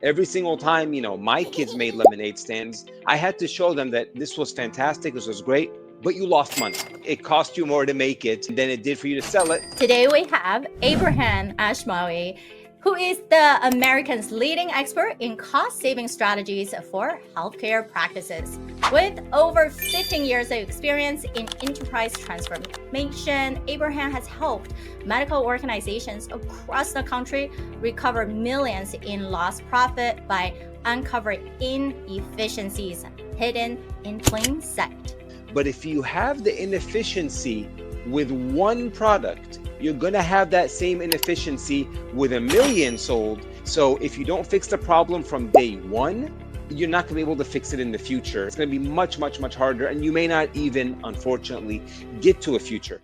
Every single time, my kids made lemonade stands, I had to show them that this was fantastic, this was great, but you lost money. It cost you more to make it than it did for you to sell it. Today we have Ibrahim Ashmawey, who is the American's leading expert in cost-saving strategies for healthcare practices. With over 15 years of experience in enterprise transformation, Ibrahim has helped medical organizations across the country recover millions in lost profit by uncovering inefficiencies hidden in plain sight. But if you have the inefficiency with one product, you're going to have that same inefficiency with a million sold. So if you don't fix the problem from day one, you're not going to be able to fix it in the future. It's going to be much, much, much harder. And you may not even, unfortunately, get to a future.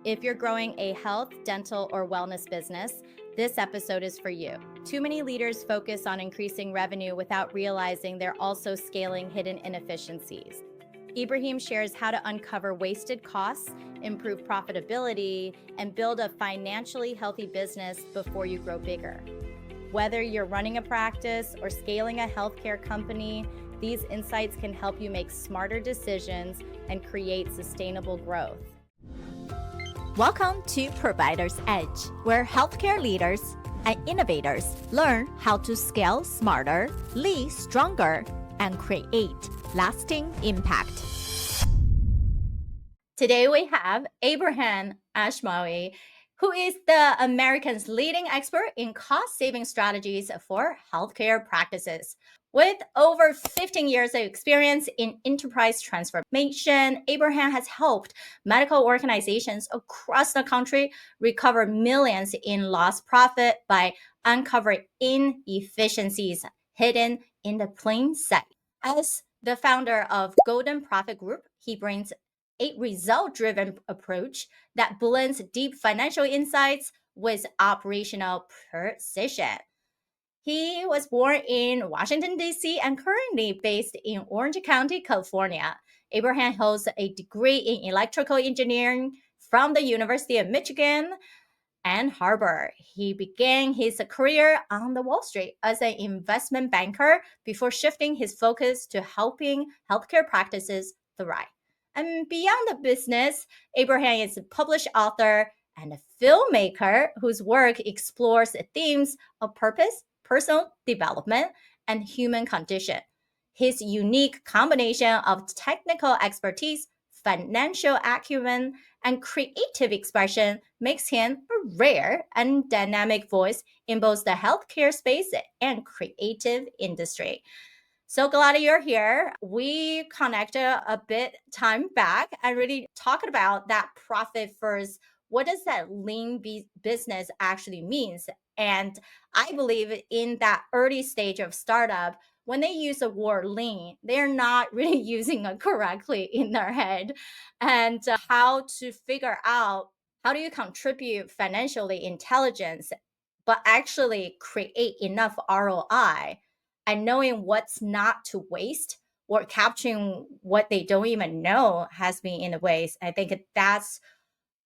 If you're growing a health, dental, or wellness business, this episode is for you. Too many leaders focus on increasing revenue without realizing they're also scaling hidden inefficiencies. Ibrahim shares how to uncover wasted costs, improve profitability, and build a financially healthy business before you grow bigger. Whether you're running a practice or scaling a healthcare company, these insights can help you make smarter decisions and create sustainable growth. Welcome to Provider's Edge, where healthcare leaders and innovators learn how to scale smarter, lead stronger, and create lasting impact. Today we have Ibrahim Ashmawey, who is the American's leading expert in cost-saving strategies for healthcare practices. With over 15 years of experience in enterprise transformation, Ibrahim has helped medical organizations across the country recover millions in lost profit by uncovering inefficiencies hidden in the plain sight. As the founder of Golden Profit Group, he brings a result-driven approach that blends deep financial insights with operational precision. He was born in Washington, D.C. and currently based in Orange County, California. Ibrahim holds a degree in electrical engineering from the University of Michigan Ann Arbor. He began his career on the Wall Street as an investment banker before shifting his focus to helping healthcare practices thrive. And beyond the business, Ibrahim is a published author and a filmmaker whose work explores the themes of purpose, personal development, and human condition. His unique combination of technical expertise, financial acumen, and creative expression makes him a rare and dynamic voice in both the healthcare space and creative industry. So glad you're here. We connected a bit time back and really talking about that profit first. What does that lean business actually means? And I believe in that early stage of startup, when they use the word lean, they're not really using it correctly in their head. And how to figure out how do you contribute financially intelligence, but actually create enough ROI and knowing what's not to waste or capturing what they don't even know has been in a waste. I think that's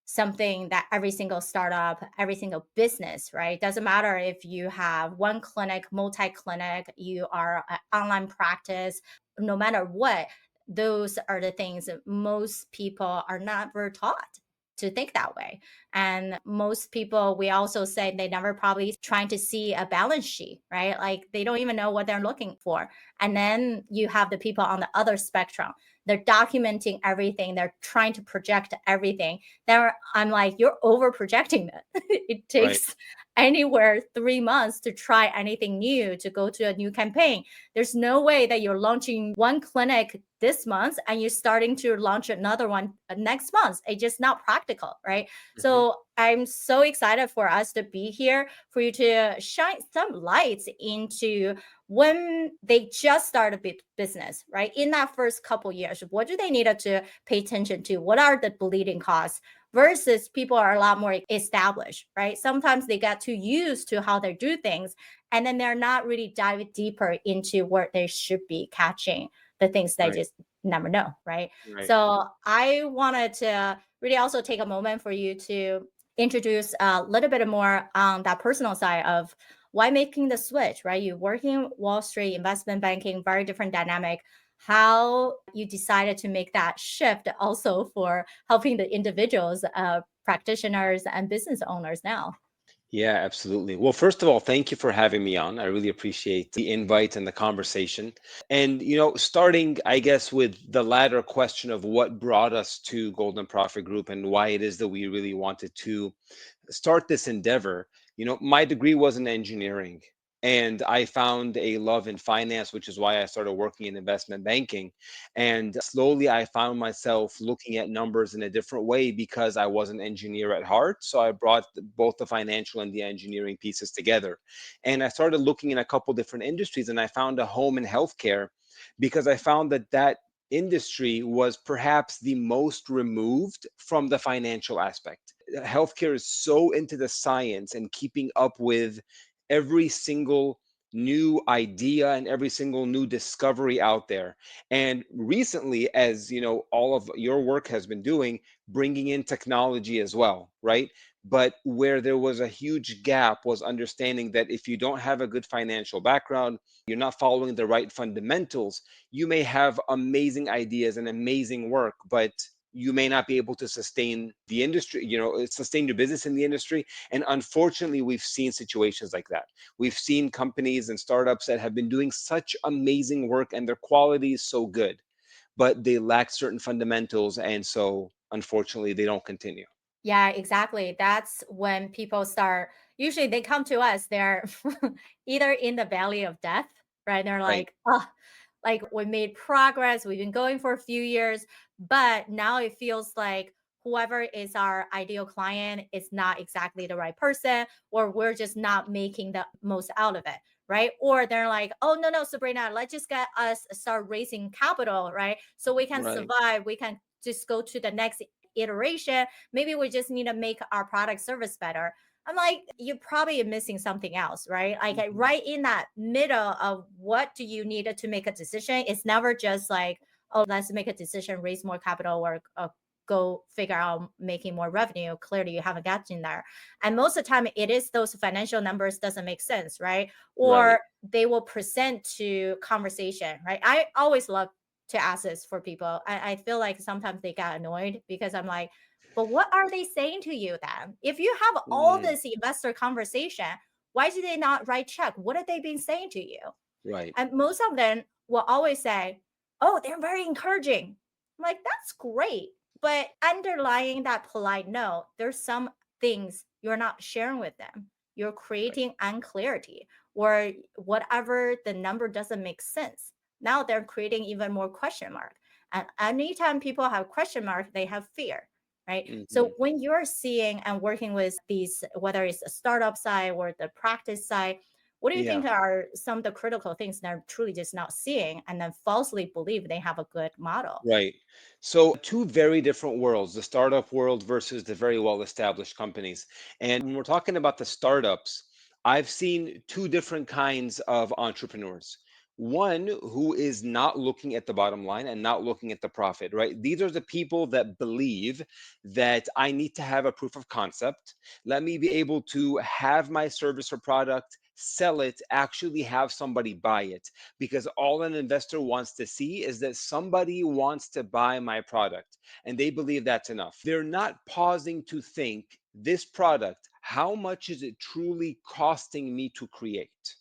something that every single startup, every single business, right? Doesn't matter if you have one clinic, multi-clinic, you are an online practice, no matter what, those are the things that most people are never taught to think that way. And most people, we also say they never probably trying to see a balance sheet, right? Like they don't even know what they're looking for. And then you have the people on the other spectrum. They're documenting everything. They're trying to project everything. I'm like, you're over projecting it. It takes anywhere 3 months to try anything new, to go to a new campaign. There's no way that you're launching one clinic this month and you're starting to launch another one next month. It's just not practical, right? Mm-hmm. So I'm so excited for us to be here, for you to shine some lights into when they just start a business, right? In that first couple years, what do they need to pay attention to? What are the bleeding costs? Versus people are a lot more established, right? Sometimes they get too used to how they do things, and then they're not really diving deeper into where they should be catching the things they just never know, right? So I wanted to really also take a moment for you to introduce a little bit more on that personal side of why making the switch, right? You working Wall Street, investment banking, very different dynamic. How you decided to make that shift also for helping the individuals, practitioners, and business owners now. Yeah, absolutely. Well, first of all, thank you for having me on. I really appreciate the invite and the conversation. And, starting, I guess, with the latter question of what brought us to Golden Profit Group and why it is that we really wanted to start this endeavor. My degree was in engineering, and I found a love in finance, which is why I started working in investment banking. And slowly I found myself looking at numbers in a different way because I was an engineer at heart. So I brought both the financial and the engineering pieces together. And I started looking in a couple different industries, and I found a home in healthcare because I found that industry was perhaps the most removed from the financial aspect. Healthcare is so into the science and keeping up with every single new idea and every single new discovery out there. And recently, as all of your work has been doing, bringing in technology as well, right? But where there was a huge gap was understanding that if you don't have a good financial background, you're not following the right fundamentals, you may have amazing ideas and amazing work, but you may not be able to sustain the industry, sustain your business in the industry. And unfortunately, we've seen situations like that. We've seen companies and startups that have been doing such amazing work and their quality is so good, but they lack certain fundamentals. And so, unfortunately, they don't continue. Yeah, exactly. That's when people start, usually they come to us, they're either in the valley of death, right? They're Right. like, oh, like we made progress, we've been going for a few years, but now it feels like whoever is our ideal client is not exactly the right person, or we're just not making the most out of it, right? Or they're like, oh, no, no, Sabrina, let's just get us start raising capital, right? So we can Right. survive, we can just go to the next iteration. Maybe we just need to make our product service better. I'm like, you're probably missing something else, right? Like Mhm. right in that middle of what do you need to make a decision. It's never just like, oh, let's make a decision, raise more capital, or go figure out making more revenue. Clearly, you haven't gotten there. And most of the time, it is those financial numbers doesn't make sense, right? Right. Or they will present to conversation, right? I always love to ask this for people. I feel like sometimes they get annoyed because I'm like, but what are they saying to you then? If you have all Mm. this investor conversation, why do they not write check? What have they been saying to you? Right. And most of them will always say, oh, they're very encouraging. I'm like, that's great. But underlying that polite note, there's some things you're not sharing with them. You're Right. creating unclarity, or whatever the number doesn't make sense. Now they're creating even more question mark. And anytime people have question mark, they have fear, right? Hmm. So when you're seeing and working with these, whether it's a startup side or the practice side, what do you Yeah. think are some of the critical things they're truly just not seeing and then falsely believe they have a good model? Right. So, two very different worlds, the startup world versus the very well established companies. And when we're talking about the startups, I've seen two different kinds of entrepreneurs. One who is not looking at the bottom line and not looking at the profit, right? These are the people that believe that I need to have a proof of concept. Let me be able to have my service or product, sell it, actually have somebody buy it, because all an investor wants to see is that somebody wants to buy my product, and they believe that's enough. They're not pausing to think, this product, how much is it truly costing me to create?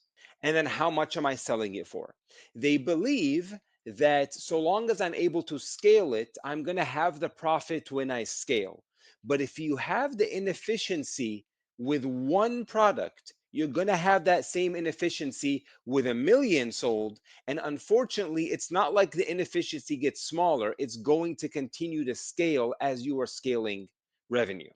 And then how much am I selling it for? They believe that so long as I'm able to scale it, I'm going to have the profit when I scale. But if you have the inefficiency with one product, you're going to have that same inefficiency with a million sold. And unfortunately, it's not like the inefficiency gets smaller, it's going to continue to scale as you are scaling revenue.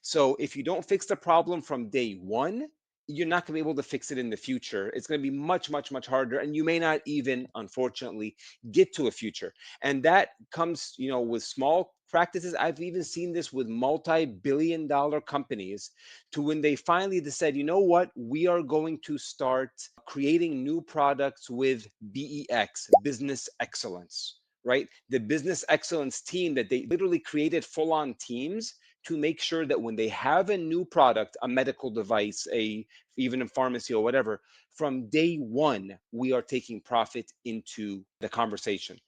So if you don't fix the problem from day one, you're not going to be able to fix it in the future. It's going to be much, much, much harder. And you may not even, unfortunately, get to a future. And that comes, with small practices. I've even seen this with multi-billion-dollar companies, to when they finally said, you know what, we are going to start creating new products with BEX, business excellence, right? The business excellence team that they literally created full on teams to make sure that when they have a new product, a medical device, a even in pharmacy or whatever, from day one, we are taking profit into the conversation.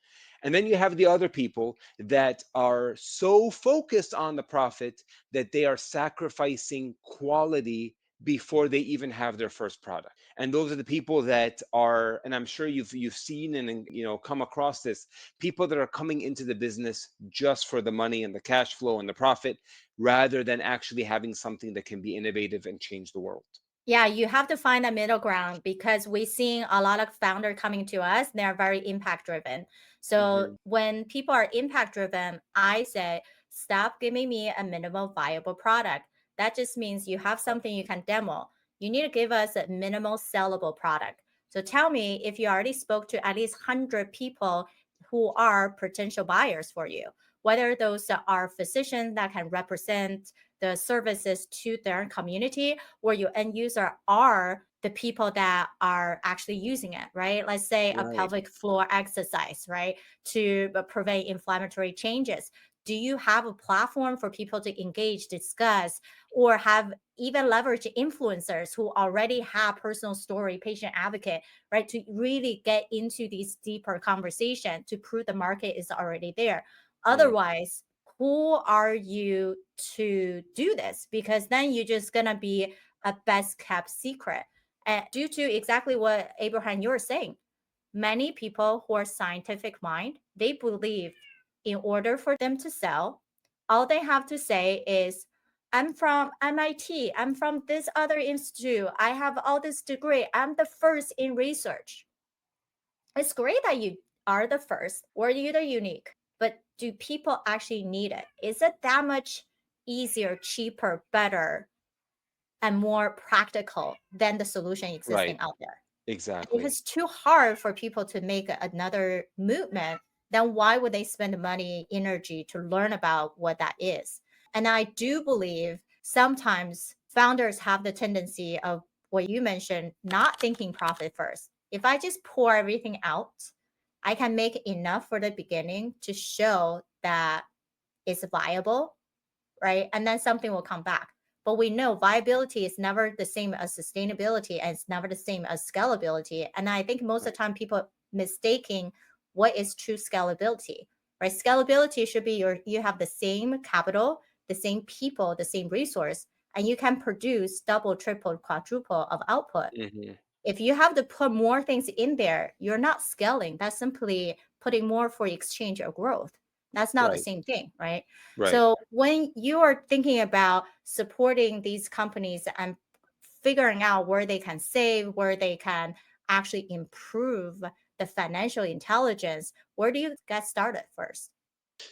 And then you have the other people that are so focused on the profit that they are sacrificing quality before they even have their first product. And those are the people that are, and I'm sure you've seen and come across this, people that are coming into the business just for the money and the cash flow and the profit, rather than actually having something that can be innovative and change the world. Yeah, you have to find a middle ground because we're seeing a lot of founder coming to us. They're very impact driven. So Hmm. when people are impact driven, I say, stop giving me a minimal viable product. That just means you have something you can demo. You need to give us a minimal sellable product. So tell me if you already spoke to at least 100 people who are potential buyers for you, whether those are physicians that can represent the services to their community, or your end user are the people that are actually using it, right? Let's say a Right. pelvic floor exercise, right? To prevent inflammatory changes. Do you have a platform for people to engage, discuss, or have even leverage influencers who already have personal story, patient advocate, right? To really get into these deeper conversation to prove the market is already there. Mm. Otherwise, who are you to do this? Because then you're just gonna be a best kept secret. And due to exactly what Abraham you're saying, many people who are scientific mind, they believe in order for them to sell, all they have to say is, I'm from MIT, I'm from this other institute, I have all this degree, I'm the first in research. It's great that you are the first or you're the unique, but do people actually need it? Is it that much easier, cheaper, better, and more practical than the solution existing Right. out there? If Exactly. it's too hard for people to make another movement, then why would they spend money, energy to learn about what that is? And I do believe sometimes founders have the tendency of what you mentioned, not thinking profit first. If I just pour everything out, I can make enough for the beginning to show that it's viable, right? And then something will come back. But we know viability is never the same as sustainability, and it's never the same as scalability. And I think most of the Right. time people mistaking what is true scalability, right? Scalability should be you have the same capital, the same people, the same resource, and you can produce double, triple, quadruple of output. Hmm. If you have to put more things in there, you're not scaling. That's simply putting more for exchange or growth. That's not the Right. same thing, right? Right. So when you are thinking about supporting these companies and figuring out where they can save, where they can actually improve the financial intelligence, where do you get started first?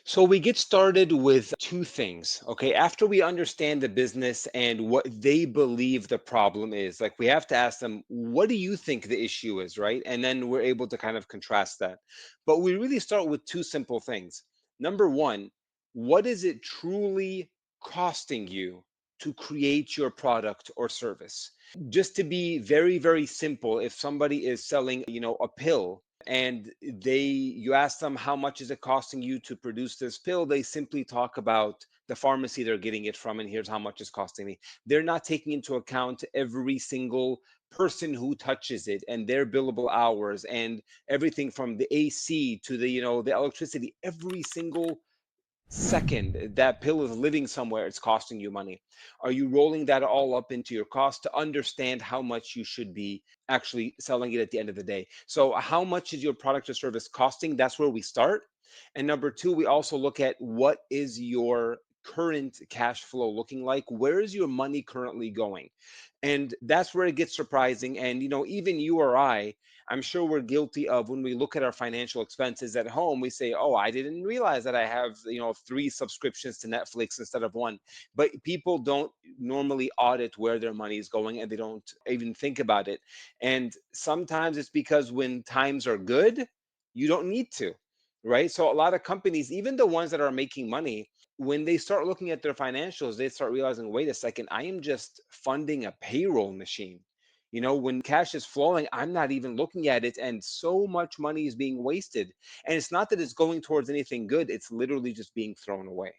So we get started with two things. Okay. After we understand the business and what they believe the problem is, like we have to ask them, what do you think the issue is? Right. And then we're able to kind of contrast that. But we really start with two simple things. Number one, what is it truly costing you to create your product or service? Just to be very, very simple, if somebody is selling, a pill, and you ask them how much is it costing you to produce this pill, they simply talk about the pharmacy they're getting it from and here's how much it's costing me. They're not taking into account every single person who touches it and their billable hours and everything from the AC to the electricity. Every single second that pill is living somewhere, it's costing you money. Are you rolling that all up into your cost to understand how much you should be actually selling it at the end of the day? So how much is your product or service costing? That's where we start. And number two, we also look at what is your current cash flow looking like? Where is your money currently going? And that's where it gets surprising. And even you or I'm sure we're guilty of, when we look at our financial expenses at home, we say, "Oh, I didn't realize that I have, three subscriptions to Netflix instead of one." But people don't normally audit where their money is going, and they don't even think about it. And sometimes it's because when times are good, you don't need to, right? So a lot of companies, even the ones that are making money, when they start looking at their financials, they start realizing, wait a second, I am just funding a payroll machine. When cash is flowing, I'm not even looking at it, and so much money is being wasted. And it's not that it's going towards anything good, it's literally just being thrown away.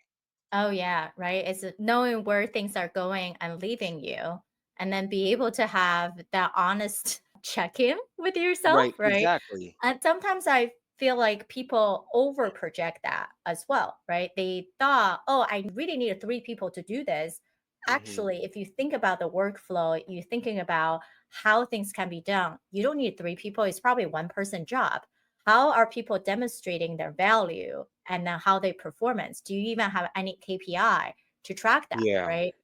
Oh yeah, right. It's knowing where things are going and leaving you, and then be able to have that honest check-in with yourself, Right, right? exactly. And sometimes I feel like people over project that as well, right? They thought, oh, I really need three people to do this. Hmm. Actually, if you think about the workflow, you're thinking about how things can be done. You don't need three people, it's probably one person job. How are people demonstrating their value and then how they performance? Do you even have any KPI to track that, Yeah, right?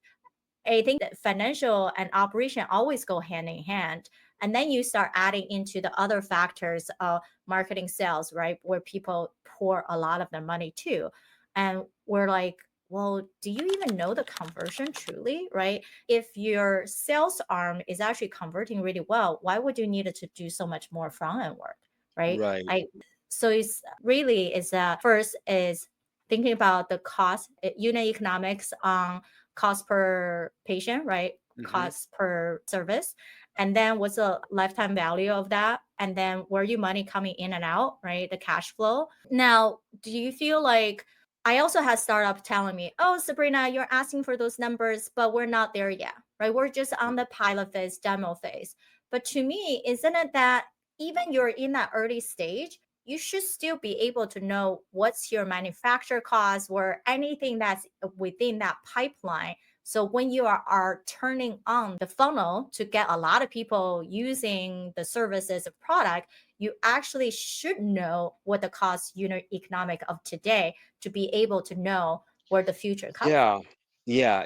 I think that financial and operation always go hand in hand. And then you start adding into the other factors of marketing sales, right? Where people pour a lot of their money too. And we're like, well, do you even know the conversion truly, right? If your sales arm is actually converting really well, why would you need to do so much more front end work, right? right. Like, so it's really is first is thinking about the cost, unit economics on cost per patient, right? Hmm. Cost per service. And then what's the lifetime value of that? And then where your money coming in and out, right? The cash flow. Now, do you feel like I also had startup telling me, oh, Sabrina, you're asking for those numbers, but we're not there yet, right? We're just on the pilot phase, demo phase. But to me, isn't it that even you're in that early stage, you should still be able to know what's your manufacture cost or anything that's within that pipeline. So when you are turning on the funnel to get a lot of people using the services of product, you actually should know what the cost unit economic of today to be able to know where the future come from. Yeah, yeah.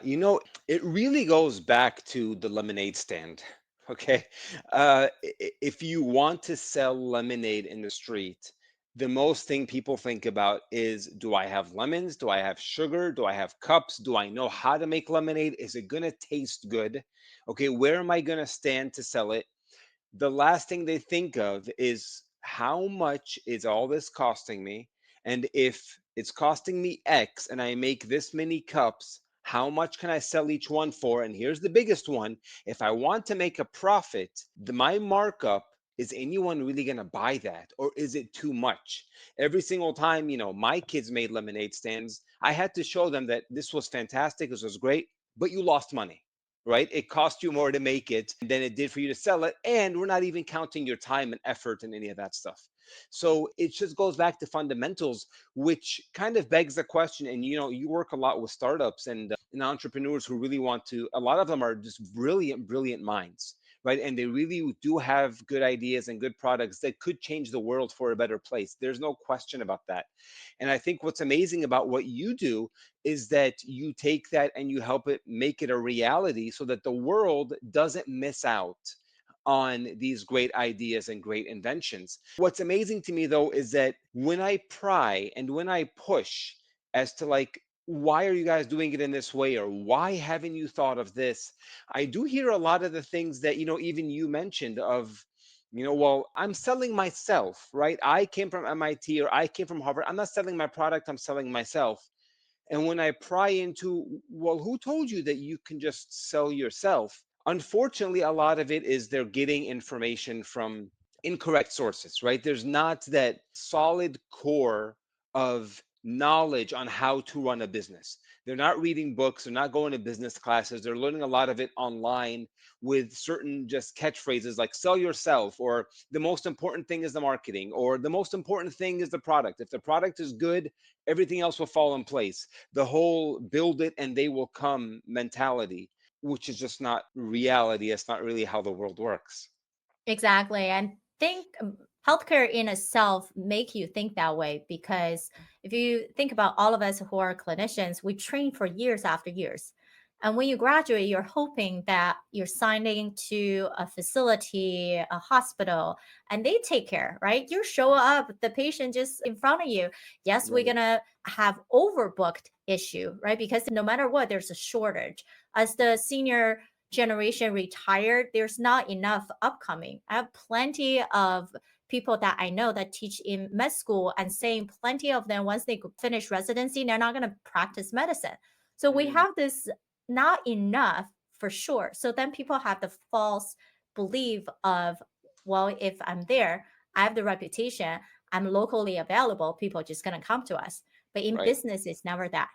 It really goes back to the lemonade stand. Okay. If you want to sell lemonade in the street, the most thing people think about is, do I have lemons? Do I have sugar? Do I have cups? Do I know how to make lemonade? Is it going to taste good? Okay, where am I going to stand to sell it? The last thing they think of is, how much is all this costing me? And if it's costing me X and I make this many cups, how much can I sell each one for? And here's the biggest one. If I want to make a profit, my markup, is anyone really going to buy that? Or is it too much? Every single time, my kids made lemonade stands, I had to show them that this was fantastic, this was great, but you lost money, right? It cost you more to make it than it did for you to sell it. And we're not even counting your time and effort and any of that stuff. So it just goes back to fundamentals, which kind of begs the question. And you work a lot with startups and entrepreneurs who really want to, a lot of them are just brilliant, brilliant minds, right? And they really do have good ideas and good products that could change the world for a better place. There's no question about that. And I think what's amazing about what you do is that you take that and you help it make it a reality so that the world doesn't miss out on these great ideas and great inventions. What's amazing to me though is that when I pry and when I push as to like, why are you guys doing it in this way, or why haven't you thought of this? I do hear a lot of the things that even you mentioned of, well, I'm selling myself, right? I came from MIT or I came from Harvard. I'm not selling my product, I'm selling myself. And when I pry into, well, who told you that you can just sell yourself? Unfortunately, a lot of it is they're getting information from incorrect sources, right? There's not that solid core of knowledge on how to run a business. They're not reading books, they're not going to business classes, they're learning a lot of it online with certain just catchphrases like sell yourself, or the most important thing is the marketing, or the most important thing is the product. If the product is good, everything else will fall in place. The whole build it and they will come mentality, which is just not reality. It's not really how the world works. Exactly. And think healthcare in itself make you think that way because if you think about all of us who are clinicians, we train for years after years. And when you graduate, you're hoping that you're signing to a facility, a hospital, and they take care, right? You show up, the patient just in front of you. Yes, we're Right. gonna have overbooked issue, right? Because no matter what, there's a shortage. As the senior generation retired, there's not enough upcoming. I have plenty of people that I know that teach in med school and saying plenty of them, once they finish residency, they're not going to practice medicine. So we Mm, have this not enough for sure. So then people have the false belief of, well, if I'm there, I have the reputation, I'm locally available, people are just going to come to us. But in right. business, it's never that,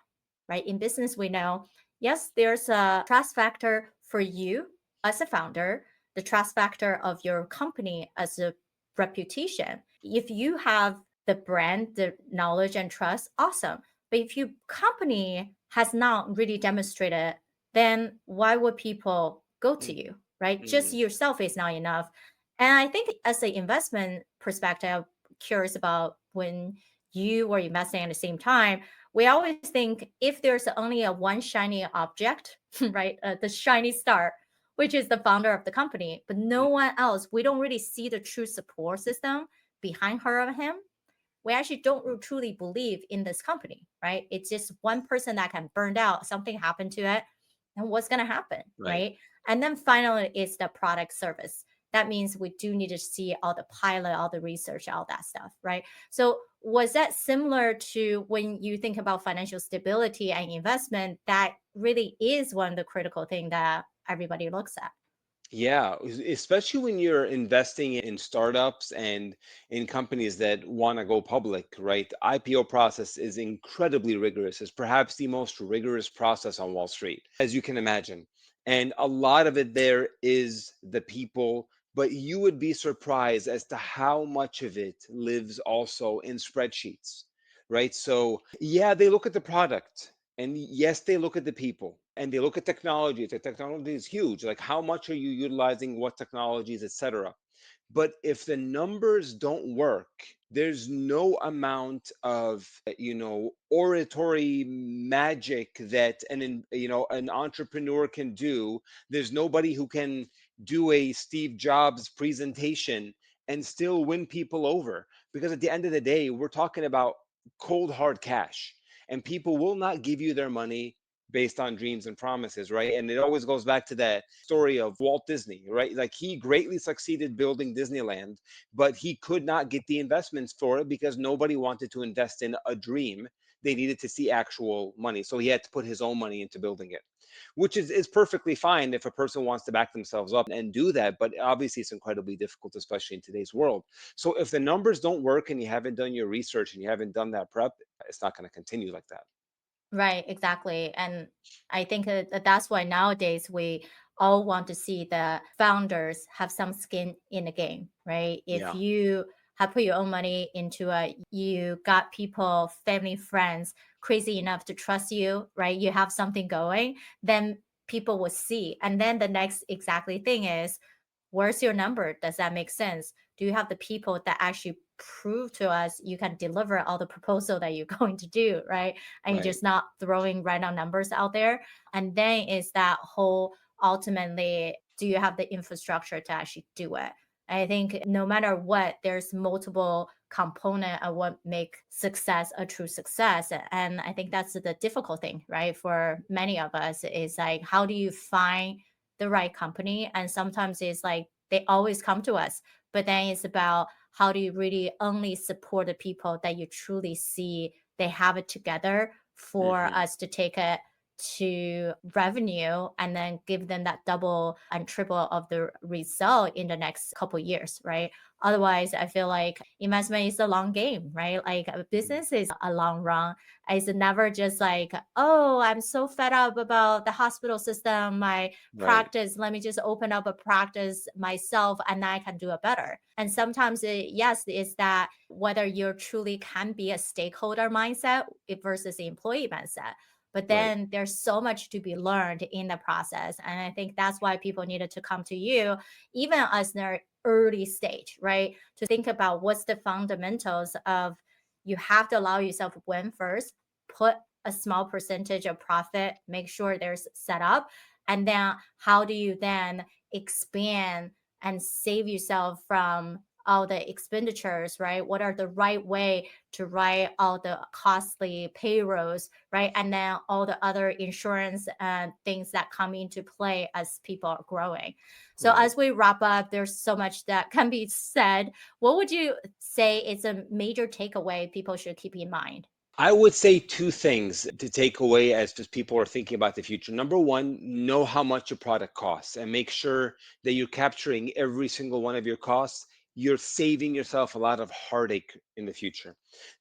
right? In business, we know yes, there's a trust factor for you. as a founder, the trust factor of your company as a reputation. If you have the brand, the knowledge and trust, awesome. But if your company has not really demonstrated, then why would people go to Mm, you, right? Just mm, yourself is not enough. And I think as an investment perspective, I'm curious about when you were investing at the same time, we always think if there's only a one shiny object, right, the shiny star, which is the founder of the company, but no mm. one else, we don't really see the true support system behind her or him. We actually don't truly believe in this company, right? It's just one person that can burn out, something happened to it, and what's going to happen, Right. right? And then finally, it's the product service. That means we do need to see all the pilot, all the research, all that stuff, right? So, was that similar to when you think about financial stability and investment? That really is one of the critical things that everybody looks at. Yeah, especially when you're investing in startups and in companies that want to go public, right? The IPO process is incredibly rigorous. It's perhaps the most rigorous process on Wall Street, as you can imagine. And a lot of it there is the people, but you would be surprised as to how much of it lives also in spreadsheets, right? So, yeah, they look at the product, and yes, they look at the people, and they look at technology. The technology is huge. Like, how much are you utilizing, what technologies, etc. But if the numbers don't work, there's no amount of, oratory magic that an entrepreneur can do. There's nobody who can do a Steve Jobs presentation and still win people over, because at the end of the day, we're talking about cold hard cash, and people will not give you their money based on dreams and promises, right? And it always goes back to that story of Walt Disney, right? Like, he greatly succeeded building Disneyland, but he could not get the investments for it because nobody wanted to invest in a dream. They needed to see actual money. So he had to put his own money into building it, which is perfectly fine if a person wants to back themselves up and do that. But obviously, it's incredibly difficult, especially in today's world. So if the numbers don't work and you haven't done your research and you haven't done that prep, it's not going to continue like that. Right, exactly. And I think that's why nowadays we all want to see the founders have some skin in the game, right? If Yeah, you have put your own money into it, you got people, family, friends crazy enough to trust you, right? You have something going, then people will see. And then the next exactly thing is, where's your number? Does that make sense? Do you have the people that actually prove to us you can deliver all the proposal that you're going to do, right? And you're right. just not throwing random numbers out there. And then is that whole ultimately, do you have the infrastructure to actually do it? I think no matter what, there's multiple component of what make success a true success. And I think that's the difficult thing, right? For many of us is like, how do you find the right company? And sometimes it's like they always come to us, but then it's about how do you really only support the people that you truly see they have it together for Hmm. us to take it to revenue and then give them that double and triple of the result in the next couple years, right? Otherwise, I feel like investment is a long game, right? Like a business is a long run. It's never just like, oh, I'm so fed up about the hospital system, my Right, practice. Let me just open up a practice myself and I can do it better. And sometimes, yes, is that whether you truly can be a stakeholder mindset versus the employee mindset. But right. then there's so much to be learned in the process. And I think that's why people needed to come to you, even as their early stage, right? To think about what's the fundamentals of you have to allow yourself to win first, put a small percentage of profit, make sure there's set up. And then how do you then expand and save yourself from all the expenditures, right? What are the right way to write all the costly payrolls, right? And then all the other insurance and things that come into play as people are growing. So Right. as we wrap up, there's so much that can be said. What would you say is a major takeaway people should keep in mind? I would say two things to take away as just people are thinking about the future. Number one, know how much your product costs and make sure that you're capturing every single one of your costs. You're saving yourself a lot of heartache in the future.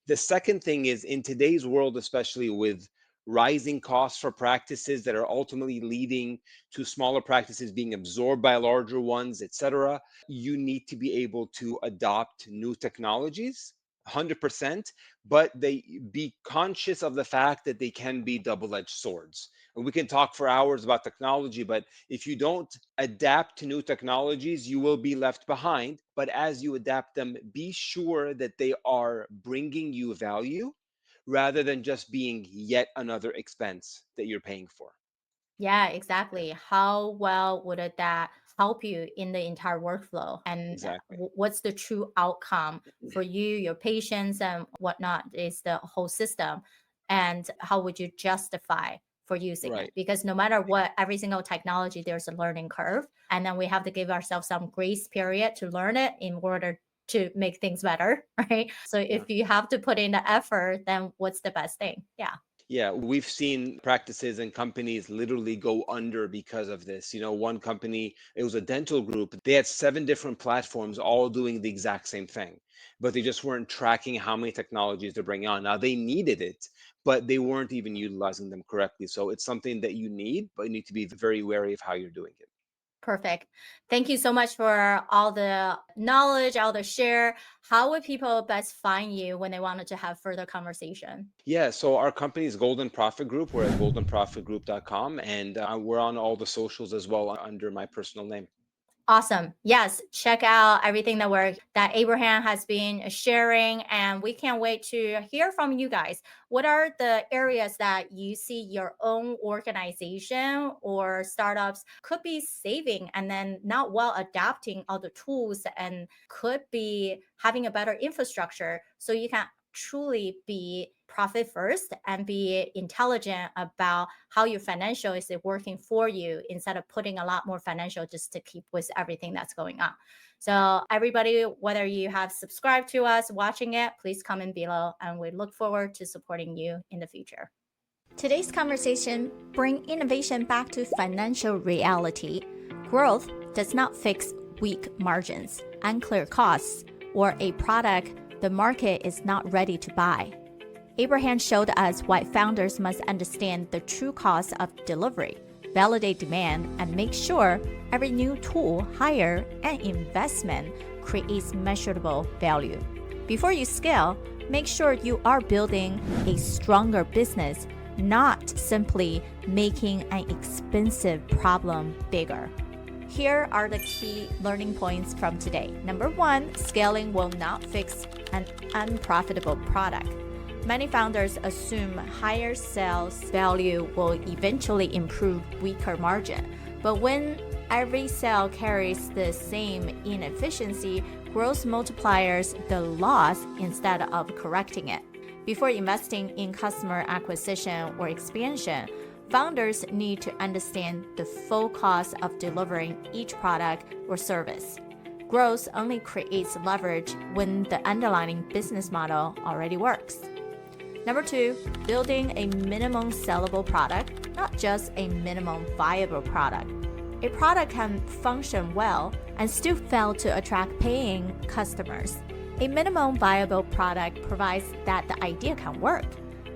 The second thing is, in today's world, especially with rising costs for practices that are ultimately leading to smaller practices being absorbed by larger ones, etc. You need to be able to adopt new technologies 100%, but they be conscious of the fact that they can be double-edged swords. And we can talk for hours about technology, but if you don't adapt to new technologies, you will be left behind. But as you adapt them, be sure that they are bringing you value rather than just being yet another expense that you're paying for. Yeah, Yeah, exactly. How well would that help you in the entire workflow? And exactly. what's the true outcome for you, your patients, and whatnot is the whole system? And how would you justify for using it? Right. Because no matter what, every single technology, there's a learning curve. And then we have to give ourselves some grace period to learn it in order to make things better, right? So Yeah. if you have to put in the effort, then what's the best thing? Yeah. Yeah, we've seen practices and companies literally go under because of this. One company, it was a dental group. They had 7 different platforms all doing the exact same thing, but they just weren't tracking how many technologies to bring on. Now they needed it, but they weren't even utilizing them correctly. So it's something that you need, but you need to be very wary of how you're doing it. Perfect. Thank you so much for all the knowledge, all the share. How would people best find you when they wanted to have further conversation? Yeah, so our company is Golden Profit Group. We're at goldenprofitgroup.com, and we're on all the socials as well under my personal name. Awesome. Yes, check out everything that Abraham has been sharing, and we can't wait to hear from you guys. What are the areas that you see your own organization or startups could be saving and then not well adapting all the tools and could be having a better infrastructure so you can truly be profit first and be intelligent about how your financial is working for you instead of putting a lot more financial just to keep with everything that's going on. So everybody, whether you have subscribed to us watching it, please comment below and we look forward to supporting you in the future. Today's conversation bring innovation back to financial reality. Growth does not fix weak margins, unclear costs, or a product the market is not ready to buy. Abraham showed us why founders must understand the true cost of delivery, validate demand, and make sure every new tool, hire, and investment creates measurable value. Before you scale, make sure you are building a stronger business, not simply making an expensive problem bigger. Here are the key learning points from today. Number 1, scaling will not fix an unprofitable product. Many founders assume higher sales value will eventually improve weaker margin. But when every sale carries the same inefficiency, growth multipliers the loss instead of correcting it. Before investing in customer acquisition or expansion, founders need to understand the full cost of delivering each product or service. Growth only creates leverage when the underlying business model already works. Number 2, building a minimum sellable product, not just a minimum viable product. A product can function well and still fail to attract paying customers. A minimum viable product provides that the idea can work,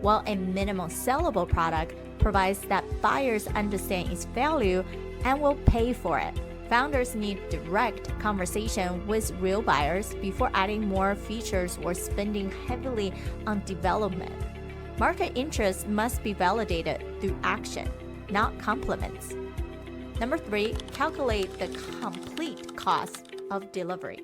while a minimum sellable product provides that buyers understand its value and will pay for it. Founders need direct conversation with real buyers before adding more features or spending heavily on development. Market interest must be validated through action, not compliments. Number 3, calculate the complete cost of delivery.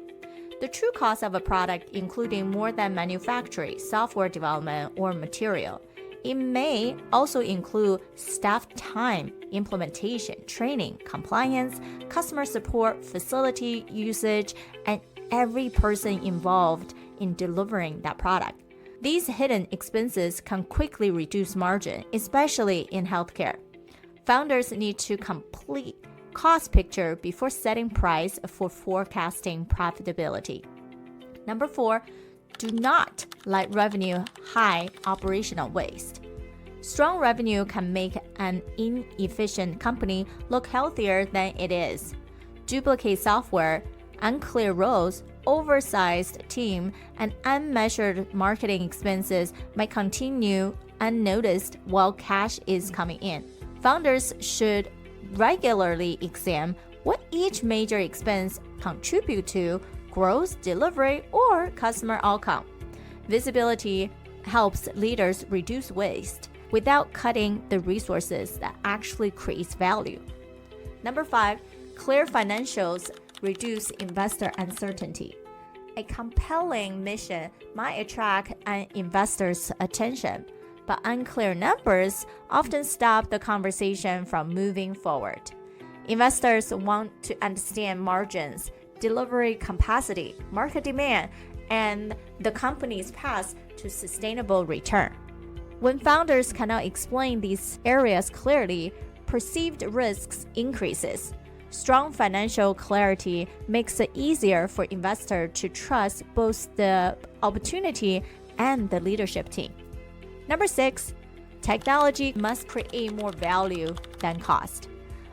The true cost of a product, including more than manufacturing, software development, or material. It may also include staff time, implementation, training, compliance, customer support, facility usage, and every person involved in delivering that product. These hidden expenses can quickly reduce margin, especially in healthcare. Founders need to complete cost picture before setting price for forecasting profitability. Number 4, do not let revenue hide operational waste. Strong revenue can make an inefficient company look healthier than it is. Duplicate software, unclear roles, oversized team and unmeasured marketing expenses might continue unnoticed while cash is coming in. Founders should regularly examine what each major expense contribute to growth, delivery, or customer outcome. Visibility helps leaders reduce waste without cutting the resources that actually creates value. Number 5, clear financials reduce investor uncertainty. A compelling mission might attract an investor's attention, but unclear numbers often stop the conversation from moving forward. Investors want to understand margins, delivery capacity, market demand, and the company's path to sustainable return. When founders cannot explain these areas clearly, perceived risks increases. Strong financial clarity makes it easier for investors to trust both the opportunity and the leadership team. Number 6, technology must create more value than cost.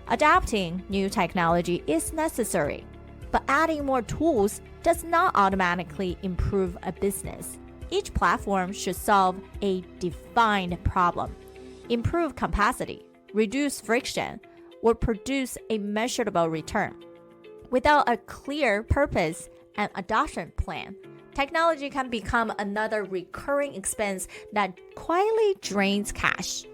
Adapting new technology is necessary, but adding more tools does not automatically improve a business. Each platform should solve a defined problem, improve capacity, reduce friction, or produce a measurable return. Without a clear purpose and adoption plan, technology can become another recurring expense that quietly drains cash.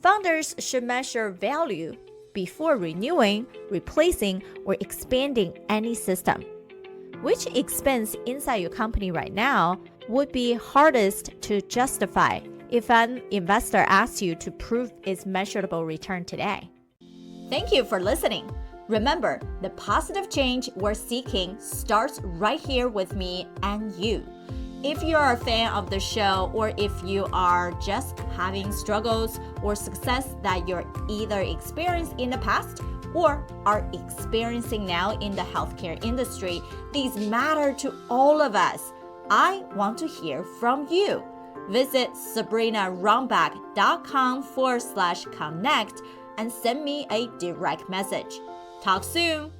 Founders should measure value before renewing, replacing, or expanding any system. Which expense inside your company right now would be hardest to justify if an investor asks you to prove its measurable return today? Thank you for listening. Remember, the positive change we're seeking starts right here with me and you. If you are a fan of the show, or if you are just having struggles or success that you're either experienced in the past or are experiencing now in the healthcare industry, these matter to all of us. I want to hear from you. Visit sabrinarunbeck.com/connect and send me a direct message. Talk soon.